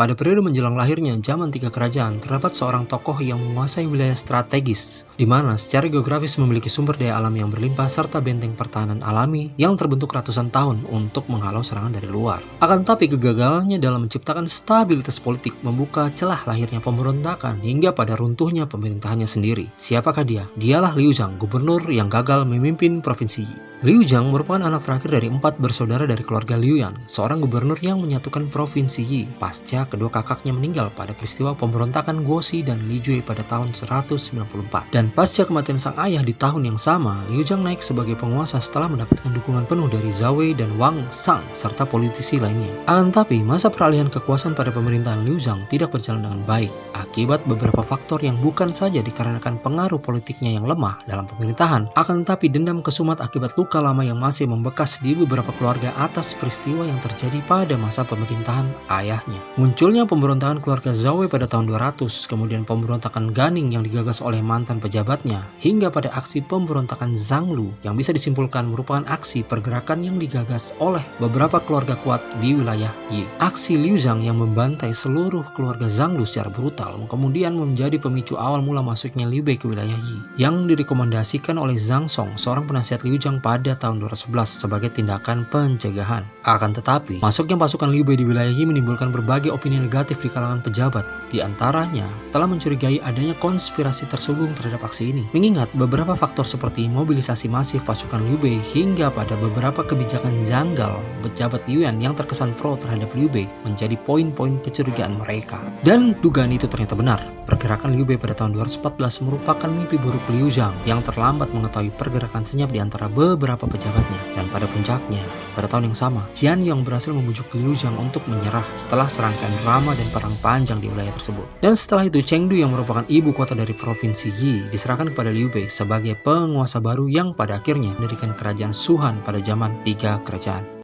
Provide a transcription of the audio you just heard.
Pada periode menjelang lahirnya zaman tiga kerajaan, terdapat seorang tokoh yang menguasai wilayah strategis, di mana secara geografis memiliki sumber daya alam yang berlimpah serta benteng pertahanan alami yang terbentuk ratusan tahun untuk menghalau serangan dari luar. Akan tetapi kegagalannya dalam menciptakan stabilitas politik membuka celah lahirnya pemberontakan hingga pada runtuhnya pemerintahannya sendiri. Siapakah dia? Dialah Liu Zhang, gubernur yang gagal memimpin provinsi Yi. Liu Zhang merupakan anak terakhir dari 4 bersaudara dari keluarga Liu Yan, seorang gubernur yang menyatukan provinsi Yi pasca kedua kakaknya meninggal pada peristiwa pemberontakan Guoxi dan Li Jue pada tahun 194. Dan pasca kematian sang ayah di tahun yang sama, Liu Zhang naik sebagai penguasa setelah mendapatkan dukungan penuh dari Zhao Wei dan Wang Sang serta politisi lainnya. Akan tetapi, masa peralihan kekuasaan pada pemerintahan Liu Zhang tidak berjalan dengan baik akibat beberapa faktor yang bukan saja dikarenakan pengaruh politiknya yang lemah dalam pemerintahan, akan tetapi dendam kesumat akibat luka lama yang masih membekas di beberapa keluarga atas peristiwa yang terjadi pada masa pemerintahan ayahnya. Munculnya pemberontakan keluarga Zhao Wei pada tahun 200, kemudian pemberontakan Ganing yang digagas oleh mantan pejabatnya, hingga pada aksi pemberontakan Zhang Lu yang bisa disimpulkan merupakan aksi pergerakan yang digagas oleh beberapa keluarga kuat di wilayah Yi. Aksi Liu Zhang yang membantai seluruh keluarga Zhang Lu secara brutal kemudian menjadi pemicu awal mula masuknya Liu Bei ke wilayah Yi, yang direkomendasikan oleh Zhang Song, seorang penasihat Liu Zhang pada tahun 211 sebagai tindakan pencegahan. Akan tetapi, masuknya pasukan Liu Bei di wilayah Yi menimbulkan berbagai opini negatif di kalangan pejabat. Di antaranya, telah mencurigai adanya konspirasi terselubung terhadap aksi ini. Mengingat beberapa faktor seperti mobilisasi masif pasukan Liu Bei hingga pada beberapa kebijakan janggal pejabat Liu Yan yang terkesan pro terhadap Liu Bei menjadi poin-poin kecurigaan mereka. Dan dugaan itu ternyata benar. Pergerakan Liu Bei pada tahun 214 merupakan mimpi buruk Liu Zhang yang terlambat mengetahui pergerakan senyap di antara beberapa pejabatnya. Dan pada puncaknya, pada tahun yang sama, Qian Yong berhasil membujuk Liu Zhang untuk menyerah setelah serangkaian drama dan perang panjang di wilayah tersebut. Dan setelah itu, Chengdu yang merupakan ibu kota dari provinsi Yi diserahkan kepada Liu Bei sebagai penguasa baru yang pada akhirnya mendirikan kerajaan Shuhan pada zaman tiga kerajaan.